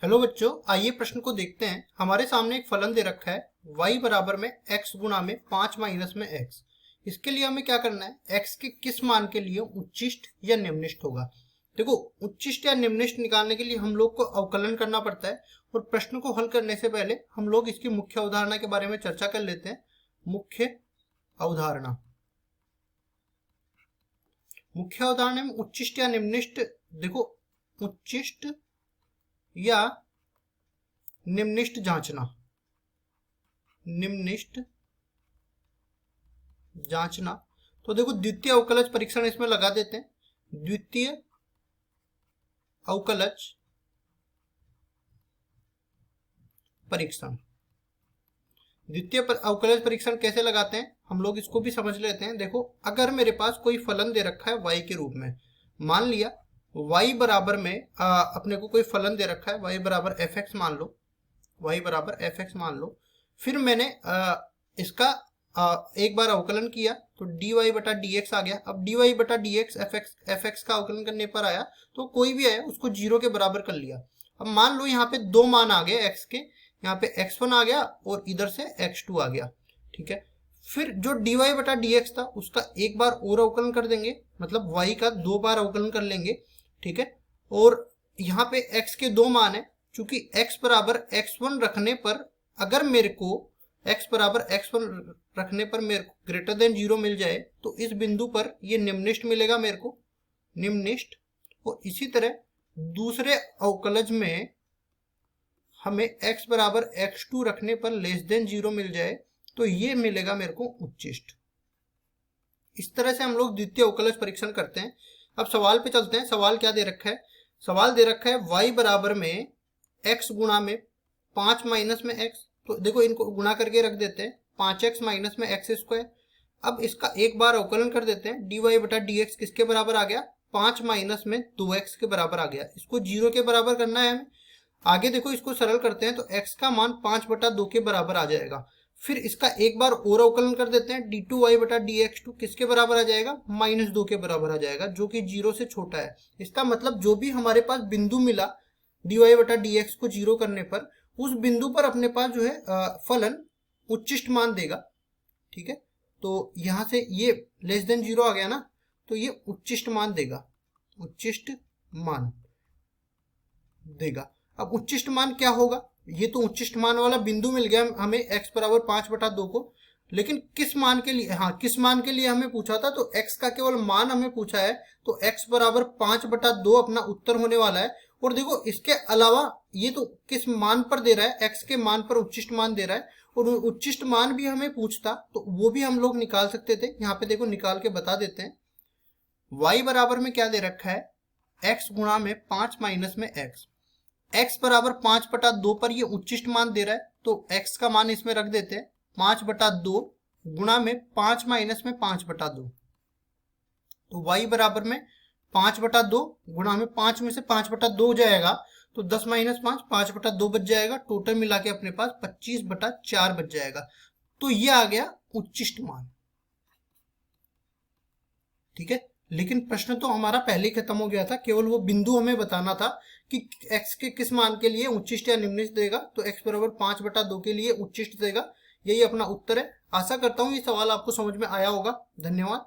Hello बच्चों, आइए प्रश्न को देखते हैं। हमारे सामने एक फलन दे रखा है y बराबर में x गुणा में 5 माइनस में x। इसके लिए हमें क्या करना है, x के किस मान के लिए उच्चिष्ट या निम्निष्ट होगा। देखो, उच्चिष्ट या निम्निष्ट निकालने के लिए हम लोग को अवकलन करना पड़ता है। और प्रश्न को हल करने से पहले हम लोग इसकी मुख्य अवधारणा के बारे में चर्चा कर लेते हैं। मुख्य अवधारणा में उच्चिष्ट या निम्निष्ट, देखो उच्चिष्ट या निम्निष्ट जांचना। तो देखो, द्वितीय अवकलज परीक्षण इसमें लगा देते हैं। द्वितीय अवकलज परीक्षण कैसे लगाते हैं हम लोग इसको भी समझ लेते हैं। देखो, अगर मेरे पास कोई फलन दे रखा है y के रूप में, मान लिया y बराबर में अपने को कोई फलन दे रखा है y बराबर fx मान लो। फिर मैंने इसका एक बार अवकलन किया तो dy बटा dx आ गया। अब dy बटा dx fx का अवकलन करने पर आया तो कोई भी आया उसको 0 के बराबर कर लिया। अब मान लो यहाँ पे दो मान आ गए x के, यहाँ पे x1 आ गया और इधर से x2 आ गया। ठीक है, फिर जो dy बटा dx था उसका एक बार और अवकलन कर देंगे, मतलब y का दो बार अवकलन कर लेंगे। ठीक है, और यहाँ पे x के दो मान है, चूंकि x बराबर x1 रखने पर अगर मेरे को x बराबर x1 रखने पर मेरे को ग्रेटर देन 0 मिल जाए तो इस बिंदु पर ये निम्निष्ट मिलेगा मेरे को, निम्निष्ट। और इसी तरह दूसरे अवकलज में हमें x बराबर x2 रखने पर लेस देन 0 मिल जाए तो ये मिलेगा मेरे को उच्चिष्ट। इस तरह से हम लोग द्वितीय अवकलज परीक्षण करते हैं। अब सवाल पे चलते हैं। सवाल क्या दे रखा है, सवाल दे रखा है y बराबर में x गुणा में 5 माइनस में x। तो देखो, इनको गुणा करके रख देते हैं, 5x माइनस में x स्क्वायर। अब इसका एक बार अवकलन कर देते हैं, dy बटा dx किसके बराबर आ गया, 5 माइनस में 2x के बराबर आ गया। इसको 0 के बराबर करना है हमें। आगे देखो, इसको सरल करते हैं तो x का मान 5 बटा 2 के बराबर आ जाएगा। फिर इसका एक बार और अवकलन कर देते हैं, d2y बटा dx2 किसके बराबर आ जाएगा, -2 के बराबर आ जाएगा, जो कि 0 से छोटा है। इसका मतलब जो भी हमारे पास बिंदु मिला dy बटा dx को 0 करने पर, उस बिंदु पर अपने पास जो है फलन उच्चिष्ट मान देगा। ठीक है, तो यहां से ये लेस देन 0 आ गया ना, तो ये उच्चिष्ट मान देगा, अब उच्चिष्ट मान क्या होगा, ये तो उच्चिष्ट मान वाला बिंदु मिल गया हमें x बराबर 5 बटा 2 को, लेकिन किस मान के लिए, हाँ किस मान के लिए हमें पूछा था, तो x का केवल मान हमें पूछा है, तो x बराबर 5 बटा 2 अपना उत्तर होने वाला है। और देखो, इसके अलावा ये तो किस मान पर दे रहा है, x के मान पर उच्चिष्ट मान दे रहा है, और उच्चिष्ट मान भी हमें पूछता तो वो भी हम लोग निकाल सकते थे। यहाँ पे देखो, निकाल के बता देते हैं। y बराबर में क्या दे रखा है, x गुणा में 5 माइनस में x बराबर 5 बटा 2 पर ये उच्चिष्ट मान दे रहा है, तो x का मान इसमें रख देते हैं, 5 बटा 2 गुणा में 5 माइनस में 5 बटा 2। तो y बराबर में 5 बटा 2 गुणा में 5 में से 5 बटा 2 हो जाएगा, तो 10 माइनस 5 बटा 2 बच जाएगा। टोटल मिला के अपने पास 25 बटा 4 बच जाएगा। तो ये आ गया उच्चिष्ट मान। ठीक है, लेकिन प्रश्न तो हमारा पहले ही खत्म हो गया था, केवल वो बिंदु हमें बताना था कि x के किस मान के लिए उच्चिष्ट या निम्निष्ट देगा। तो x बराबर 5 बटा 2 के लिए उच्चिष्ट देगा। यही अपना उत्तर है। आशा करता हूँ ये सवाल आपको समझ में आया होगा। धन्यवाद।